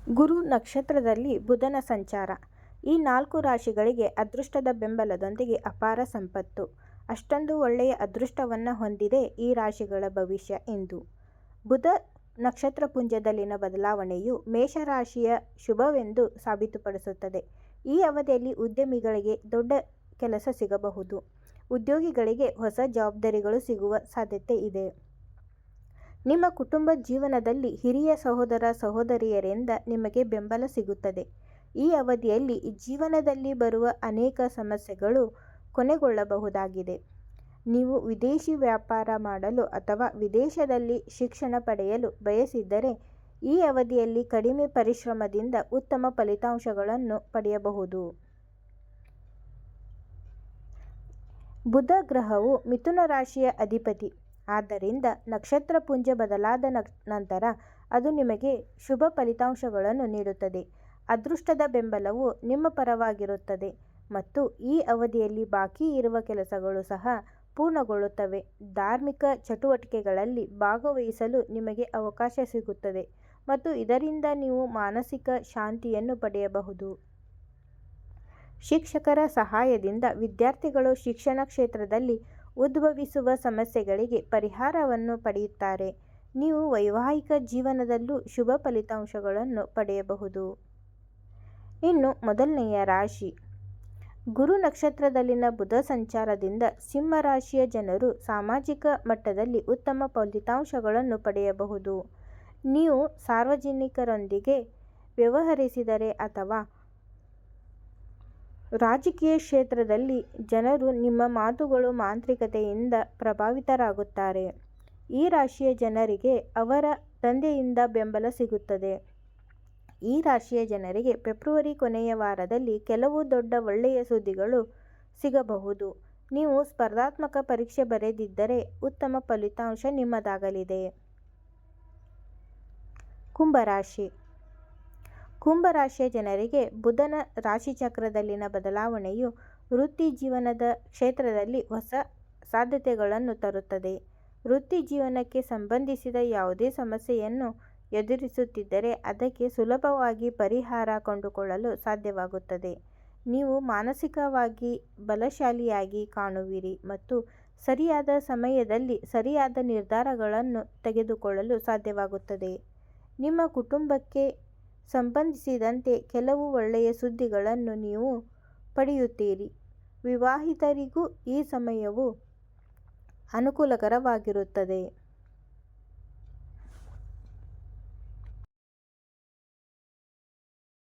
ಗುರು ನಕ್ಷತ್ರದಲ್ಲಿ ಬುಧನ ಸಂಚಾರ. ಈ 4 ರಾಶಿಗಳಿಗೆ ಅದೃಷ್ಟದ ಬೆಂಬಲದೊಂದಿಗೆ ಅಪಾರ ಸಂಪತ್ತು. ಅಷ್ಟೊಂದು ಒಳ್ಳೆಯ ಅದೃಷ್ಟವನ್ನು ಹೊಂದಿದೆ ಈ ರಾಶಿಗಳ ಭವಿಷ್ಯ ಎಂದು. ಬುಧ ನಕ್ಷತ್ರಪುಂಜದಲ್ಲಿನ ಬದಲಾವಣೆಯು ಮೇಷರಾಶಿಯ ಶುಭವೆಂದು ಸಾಬೀತುಪಡಿಸುತ್ತದೆ. ಈ ಅವಧಿಯಲ್ಲಿ ಉದ್ಯಮಿಗಳಿಗೆ ದೊಡ್ಡ ಕೆಲಸ ಸಿಗಬಹುದು. ಉದ್ಯೋಗಿಗಳಿಗೆ ಹೊಸ ಜವಾಬ್ದಾರಿಗಳು ಸಿಗುವ ಸಾಧ್ಯತೆ ಇದೆ. ನಿಮ್ಮ ಕುಟುಂಬ ಜೀವನದಲ್ಲಿ ಹಿರಿಯ ಸಹೋದರ ಸಹೋದರಿಯರಿಂದ ನಿಮಗೆ ಬೆಂಬಲ ಸಿಗುತ್ತದೆ. ಈ ಅವಧಿಯಲ್ಲಿ ಜೀವನದಲ್ಲಿ ಬರುವ ಅನೇಕ ಸಮಸ್ಯೆಗಳು ಕೊನೆಗೊಳ್ಳಬಹುದಾಗಿದೆ. ನೀವು ವಿದೇಶಿ ವ್ಯಾಪಾರ ಮಾಡಲು ಅಥವಾ ವಿದೇಶದಲ್ಲಿ ಶಿಕ್ಷಣ ಪಡೆಯಲು ಬಯಸಿದ್ದರೆ ಈ ಅವಧಿಯಲ್ಲಿ ಕಡಿಮೆ ಪರಿಶ್ರಮದಿಂದ ಉತ್ತಮ ಫಲಿತಾಂಶಗಳನ್ನು ಪಡೆಯಬಹುದು. ಬುಧ ಗ್ರಹವು ಮಿಥುನ ರಾಶಿಯ ಅಧಿಪತಿ. ಆದ್ದರಿಂದ ನಕ್ಷತ್ರ ಪುಂಜ ಬದಲಾದ ನಂತರ ಅದು ನಿಮಗೆ ಶುಭ ಫಲಿತಾಂಶಗಳನ್ನು ನೀಡುತ್ತದೆ. ಅದೃಷ್ಟದ ಬೆಂಬಲವು ನಿಮ್ಮ ಪರವಾಗಿರುತ್ತದೆ ಮತ್ತು ಈ ಅವಧಿಯಲ್ಲಿ ಬಾಕಿ ಇರುವ ಕೆಲಸಗಳು ಸಹ ಪೂರ್ಣಗೊಳ್ಳುತ್ತವೆ. ಧಾರ್ಮಿಕ ಚಟುವಟಿಕೆಗಳಲ್ಲಿ ಭಾಗವಹಿಸಲು ನಿಮಗೆ ಅವಕಾಶ ಸಿಗುತ್ತದೆ ಮತ್ತು ಇದರಿಂದ ನೀವು ಮಾನಸಿಕ ಶಾಂತಿಯನ್ನು ಪಡೆಯಬಹುದು. ಶಿಕ್ಷಕರ ಸಹಾಯದಿಂದ ವಿದ್ಯಾರ್ಥಿಗಳು ಶಿಕ್ಷಣ ಕ್ಷೇತ್ರದಲ್ಲಿ ಉದ್ಭವಿಸುವ ಸಮಸ್ಯೆಗಳಿಗೆ ಪರಿಹಾರವನ್ನು ಪಡೆಯುತ್ತಾರೆ. ನೀವು ವೈವಾಹಿಕ ಜೀವನದಲ್ಲೂ ಶುಭ ಫಲಿತಾಂಶಗಳನ್ನು ಪಡೆಯಬಹುದು. ಇನ್ನು ಮೊದಲನೆಯ ರಾಶಿ. ಗುರು ನಕ್ಷತ್ರದಲ್ಲಿನ ಬುಧ ಸಂಚಾರದಿಂದ ಸಿಂಹ ರಾಶಿಯ ಜನರು ಸಾಮಾಜಿಕ ಮಟ್ಟದಲ್ಲಿ ಉತ್ತಮ ಫಲಿತಾಂಶಗಳನ್ನು ಪಡೆಯಬಹುದು. ನೀವು ಸಾರ್ವಜನಿಕರೊಂದಿಗೆ ವ್ಯವಹರಿಸಿದರೆ ಅಥವಾ ರಾಜಕೀಯ ಕ್ಷೇತ್ರದಲ್ಲಿ ಜನರು ನಿಮ್ಮ ಮಾತುಗಳು ಮಾಂತ್ರಿಕತೆಯಿಂದ ಪ್ರಭಾವಿತರಾಗುತ್ತಾರೆ. ಈ ರಾಶಿಯ ಜನರಿಗೆ ಅವರ ತಂದೆಯಿಂದ ಬೆಂಬಲ ಸಿಗುತ್ತದೆ. ಈ ರಾಶಿಯ ಜನರಿಗೆ ಫೆಬ್ರವರಿ ಕೊನೆಯ ವಾರದಲ್ಲಿ ಕೆಲವು ದೊಡ್ಡ ಒಳ್ಳೆಯ ಸುದ್ದಿಗಳು ಸಿಗಬಹುದು. ನೀವು ಸ್ಪರ್ಧಾತ್ಮಕ ಪರೀಕ್ಷೆ ಬರೆದಿದ್ದರೆ ಉತ್ತಮ ಫಲಿತಾಂಶ ನಿಮ್ಮದಾಗಲಿದೆ. ಕುಂಭರಾಶಿ. ಕುಂಭರಾಶಿಯ ಜನರಿಗೆ ಬುಧನ ರಾಶಿಚಕ್ರದಲ್ಲಿನ ಬದಲಾವಣೆಯು ವೃತ್ತಿ ಜೀವನದ ಕ್ಷೇತ್ರದಲ್ಲಿ ಹೊಸ ಸಾಧ್ಯತೆಗಳನ್ನು ತರುತ್ತದೆ. ವೃತ್ತಿ ಜೀವನಕ್ಕೆ ಸಂಬಂಧಿಸಿದ ಯಾವುದೇ ಸಮಸ್ಯೆಯನ್ನು ಎದುರಿಸುತ್ತಿದ್ದರೆ ಅದಕ್ಕೆ ಸುಲಭವಾಗಿ ಪರಿಹಾರ ಕಂಡುಕೊಳ್ಳಲು ಸಾಧ್ಯವಾಗುತ್ತದೆ. ನೀವು ಮಾನಸಿಕವಾಗಿ ಬಲಶಾಲಿಯಾಗಿ ಕಾಣುವಿರಿ ಮತ್ತು ಸರಿಯಾದ ಸಮಯದಲ್ಲಿ ಸರಿಯಾದ ನಿರ್ಧಾರಗಳನ್ನು ತೆಗೆದುಕೊಳ್ಳಲು ಸಾಧ್ಯವಾಗುತ್ತದೆ. ನಿಮ್ಮ ಕುಟುಂಬಕ್ಕೆ ಸಂಬಂಧಿಸಿದಂತೆ ಕೆಲವು ಒಳ್ಳೆಯ ಸುದ್ದಿಗಳನ್ನು ನೀವು ಪಡೆಯುತ್ತೀರಿ. ವಿವಾಹಿತರಿಗೂ ಈ ಸಮಯವು ಅನುಕೂಲಕರವಾಗಿರುತ್ತದೆ.